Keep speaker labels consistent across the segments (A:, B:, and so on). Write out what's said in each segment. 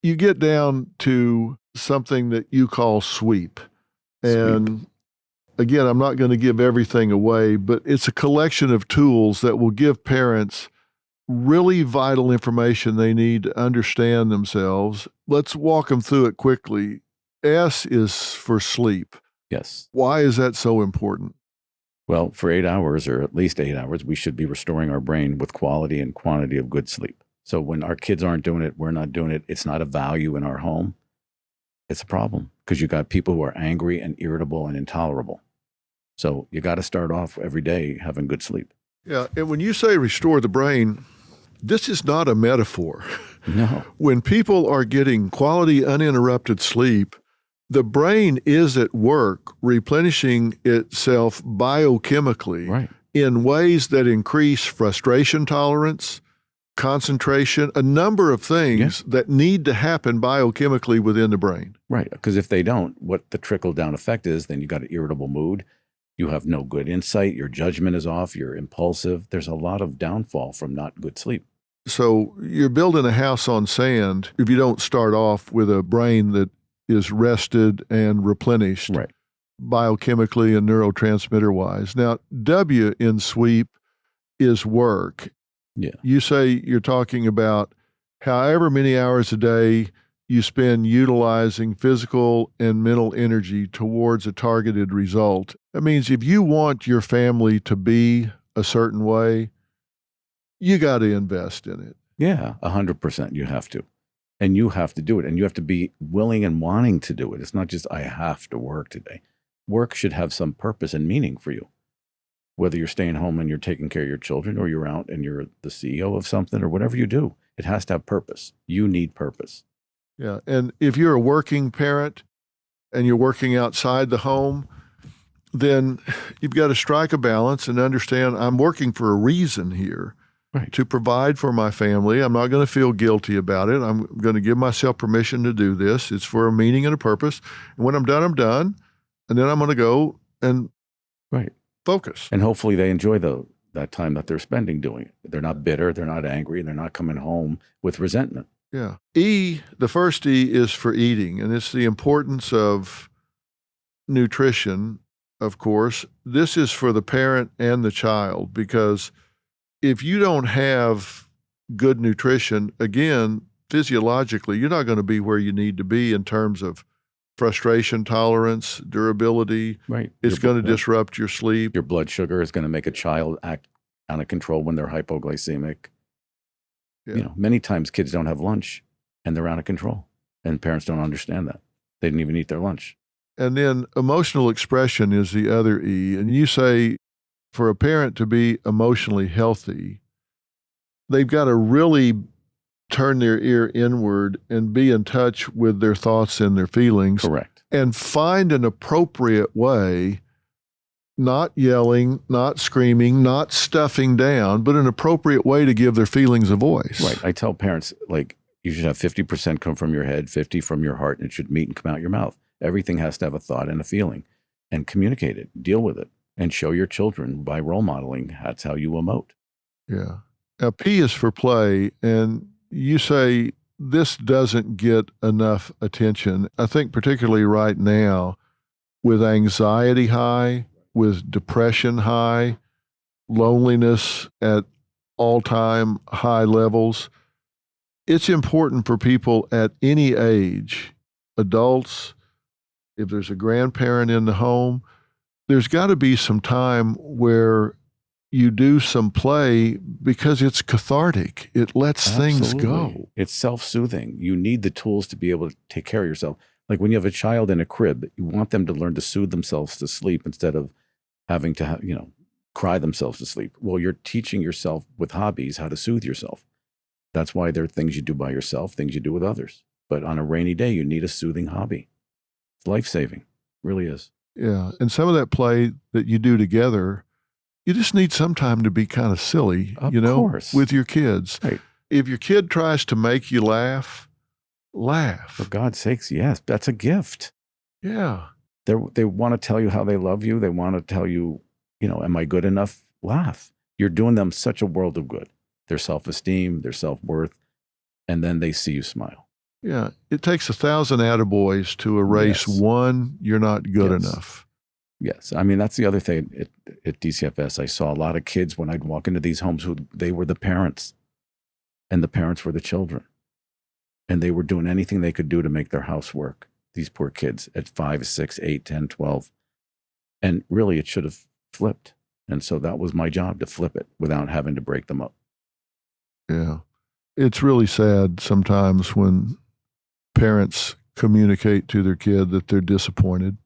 A: you get down to something that you call sweep.
B: Sweep.
A: And again, I'm not going to give everything away, but it's a collection of tools that will give parents really vital information they need to understand themselves. Let's walk them through it quickly. S is for sleep.
B: Yes.
A: Why is that so important?
B: Well, for 8 hours, or at least 8 hours, we should be restoring our brain with quality and quantity of good sleep. So when our kids aren't doing it, we're not doing it. It's not a value in our home. It's a problem because you got people who are angry and irritable and intolerable. So you got to start off every day having good sleep.
A: Yeah. And when you say restore the brain, this is not a metaphor.
B: No.
A: When people are getting quality, uninterrupted sleep, the brain is at work replenishing itself biochemically
B: Right.
A: in ways that increase frustration tolerance, concentration, a number of things that need to happen biochemically within the brain.
B: Right. Because if they don't, what the trickle-down effect is, then you got an irritable mood. You have no good insight. Your judgment is off. You're impulsive. There's a lot of downfall from not good sleep.
A: So you're building a house on sand if you don't start off with a brain that is rested and replenished
B: Right.
A: biochemically and neurotransmitter wise. Now, W in sweep is work.
B: Yeah.
A: You say you're talking about however many hours a day you spend utilizing physical and mental energy towards a targeted result. That means if you want your family to be a certain way, you got to invest in it.
B: Yeah, 100% you have to. And you have to do it. And you have to be willing and wanting to do it. It's not just, I have to work today. Work should have some purpose and meaning for you. Whether you're staying home and you're taking care of your children, or you're out and you're the CEO of something, or whatever you do, it has to have purpose. You need purpose.
A: Yeah. And if you're a working parent and you're working outside the home, then you've got to strike a balance and understand I'm working for a reason here.
B: Right.
A: To provide for my family. I'm not going to feel guilty about it. I'm going to give myself permission to do this. It's for a meaning and a purpose. And when I'm done, I'm done. And then I'm going to go and focus.
B: And hopefully they enjoy that time that they're spending doing it. They're not bitter. They're not angry. And they're not coming home with resentment.
A: Yeah. E, the first E is for eating. And it's the importance of nutrition, of course. This is for the parent and the child, because if you don't have good nutrition, again, physiologically, you're not going to be where you need to be in terms of frustration tolerance, durability.
B: Right.
A: It's going to disrupt your sleep.
B: Your blood sugar is going to make a child act out of control when they're hypoglycemic.
A: Yeah.
B: You know, many times kids don't have lunch and they're out of control, and parents don't understand that. They didn't even eat their lunch.
A: And then emotional expression is the other E. And you say, for a parent to be emotionally healthy, they've got to really turn their ear inward and be in touch with their thoughts and their feelings.
B: Correct.
A: And find an appropriate way, not yelling, not screaming, not stuffing down, but an appropriate way to give their feelings a voice.
B: Right. I tell parents, like, you should have 50% come from your head, 50 from your heart, and it should meet and come out your mouth. Everything has to have a thought and a feeling, and communicate it, deal with it. And show your children by role modeling. That's how you emote.
A: Yeah. Now, P is for play. And you say this doesn't get enough attention. I think particularly right now, with anxiety high, with depression high, loneliness at all-time high levels, it's important for people at any age, adults, if there's a grandparent in the home, there's got to be some time where you do some play because it's cathartic. It lets things go.
B: It's self-soothing. You need the tools to be able to take care of yourself. Like when you have a child in a crib, you want them to learn to soothe themselves to sleep instead of having to, cry themselves to sleep. Well, you're teaching yourself with hobbies how to soothe yourself. That's why there are things you do by yourself, things you do with others. But on a rainy day, you need a soothing hobby. It's life-saving. It really is.
A: Yeah. And some of that play that you do together, you just need some time to be kind of silly,
B: Of course.
A: with your kids.
B: Right.
A: If your kid tries to make you laugh.
B: For God's sakes, yes. That's a gift.
A: Yeah.
B: They want to tell you how they love you. They want to tell you, am I good enough? Laugh. You're doing them such a world of good. Their self-esteem, their self-worth, and then they see you smile.
A: Yeah. It takes 1,000 attaboys to erase
B: Yes.
A: one. You're not good
B: Yes.
A: enough.
B: Yes. I mean, that's the other thing at DCFS. I saw a lot of kids when I'd walk into these homes who they were the parents and the parents were the children. And they were doing anything they could do to make their house work. These poor kids at 5, 6, 8, 10, 12. And really, it should have flipped. And so that was my job, to flip it without having to break them up.
A: Yeah. It's really sad sometimes when parents communicate to their kid that they're disappointed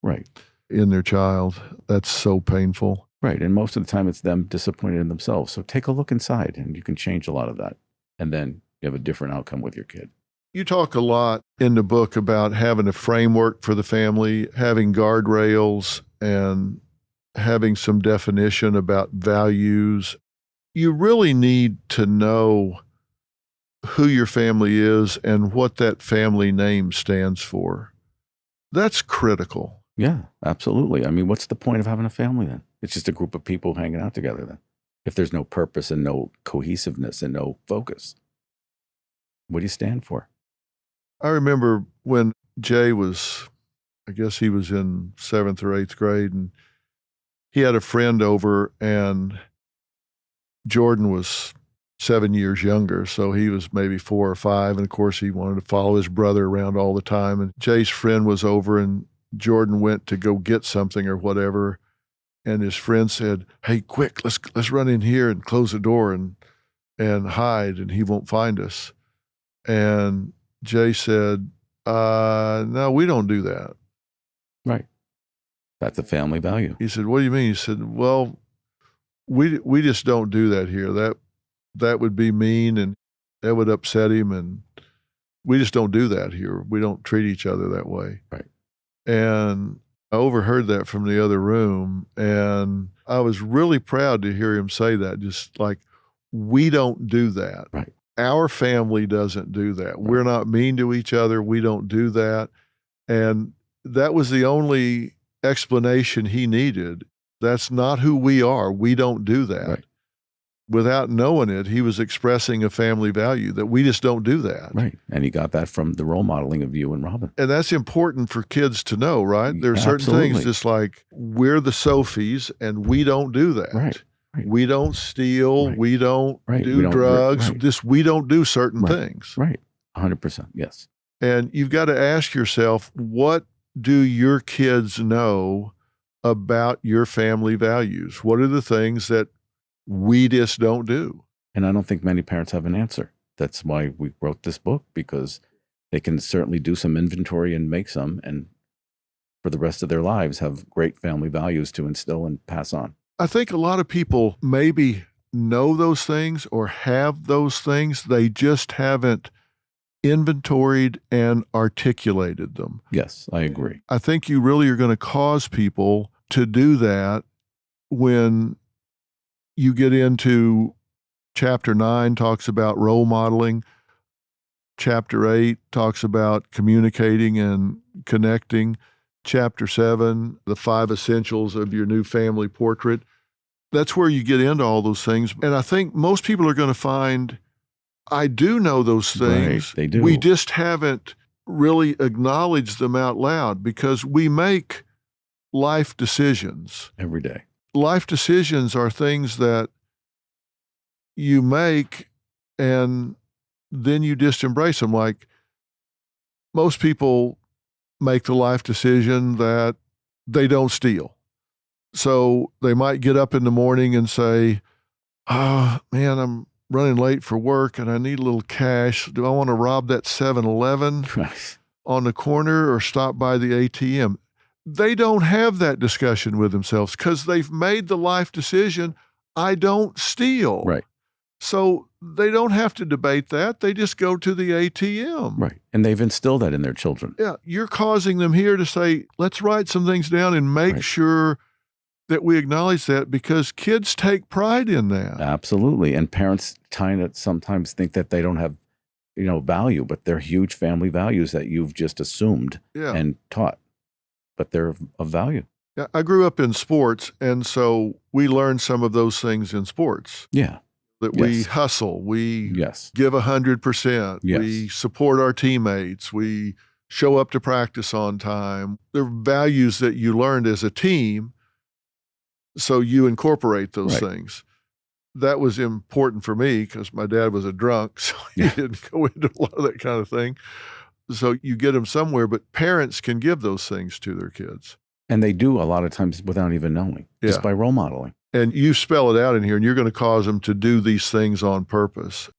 B: Right.
A: in their child. That's so painful.
B: Right. And most of the time, it's them disappointed in themselves. So take a look inside and you can change a lot of that. And then you have a different outcome with your kid.
A: You talk a lot in the book about having a framework for the family, having guardrails, and having some definition about values. You really need to know who your family is and what that family name stands for. That's critical.
B: Yeah, absolutely. I mean, what's the point of having a family then? It's just a group of people hanging out together then. If there's no purpose and no cohesiveness and no focus, what do you stand for?
A: I remember when Jay was, I guess he was in 7th or 8th grade, and he had a friend over, and Jordan was 7 years younger, so he was maybe 4 or 5, and of course he wanted to follow his brother around all the time. And Jay's friend was over, and Jordan went to go get something or whatever, and his friend said, "Hey, quick, let's run in here and close the door and hide, and he won't find us." And Jay said, "No, we don't do that."
B: Right. That's a family value.
A: He said, "What do you mean?" He said, "Well, we just don't do that here. That would be mean, and that would upset him, and we just don't do that here. We don't treat each other that way."
B: Right.
A: And I overheard that from the other room, and I was really proud to hear him say that, just like, we don't do that.
B: Right.
A: Our family doesn't do that. We're not mean to each other. We don't do that. And that was the only explanation he needed. That's not who we are. We don't do that.
B: Right.
A: Without knowing it, he was expressing a family value that we just don't do that.
B: Right. And he got that from the role modeling of you and Robin.
A: And that's important for kids to know, right? There are certain
B: Absolutely.
A: things, just like, we're the Sophys and we don't do that.
B: Right. Right.
A: We don't steal.
B: Right.
A: We don't
B: Right.
A: do
B: We don't-
A: drugs.
B: right.
A: We don't do certain
B: Right.
A: things.
B: Right. 100%. Yes.
A: And you've got to ask yourself, what do your kids know about your family values? What are the things that we just don't do?
B: And I don't think many parents have an answer. That's why we wrote this book, because they can certainly do some inventory and make some, and for the rest of their lives have great family values to instill and pass on.
A: I think a lot of people maybe know those things or have those things. They just haven't inventoried and articulated them.
B: Yes, I agree.
A: I think you really are going to cause people to do that when you get into chapter 9 talks about role modeling. Chapter 8 talks about communicating and connecting. Chapter 7, the 5 essentials of your new family portrait. That's where you get into all those things. And I think most people are going to find, I do know those things.
B: Right, they do.
A: We just haven't really acknowledged them out loud because we make life decisions.
B: Every day.
A: Life decisions are things that you make and then you just embrace them. Like, most people make the life decision that they don't steal. So they might get up in the morning and say, "Oh, man, I'm running late for work and I need a little cash. Do I want to rob that 7-Eleven on the corner or stop by the ATM?" They don't have that discussion with themselves because they've made the life decision, I don't steal.
B: Right.
A: So they don't have to debate that. They just go to the ATM.
B: Right. And they've instilled that in their children.
A: Yeah. You're causing them here to say, let's write some things down and make sure that we acknowledge that, because kids take pride in that.
B: Absolutely. And parents kind of sometimes think that they don't have, value, but they're huge family values that you've just assumed and taught, but they're of value.
A: Yeah. I grew up in sports, and so we learned some of those things in sports.
B: Yeah.
A: that we
B: Yes.
A: hustle, we
B: Yes.
A: give 100%,
B: Yes.
A: we support our teammates, we show up to practice on time. They're values that you learned as a team, so you incorporate those
B: Right.
A: things. That was important for me because my dad was a drunk, so he
B: Yeah.
A: didn't go into a lot of that kind of thing. So you get them somewhere, but parents can give those things to their kids.
B: And they do a lot of times without even knowing, just
A: Yeah.
B: by role modeling.
A: And you spell it out in here, and you're going to cause them to do these things on purpose.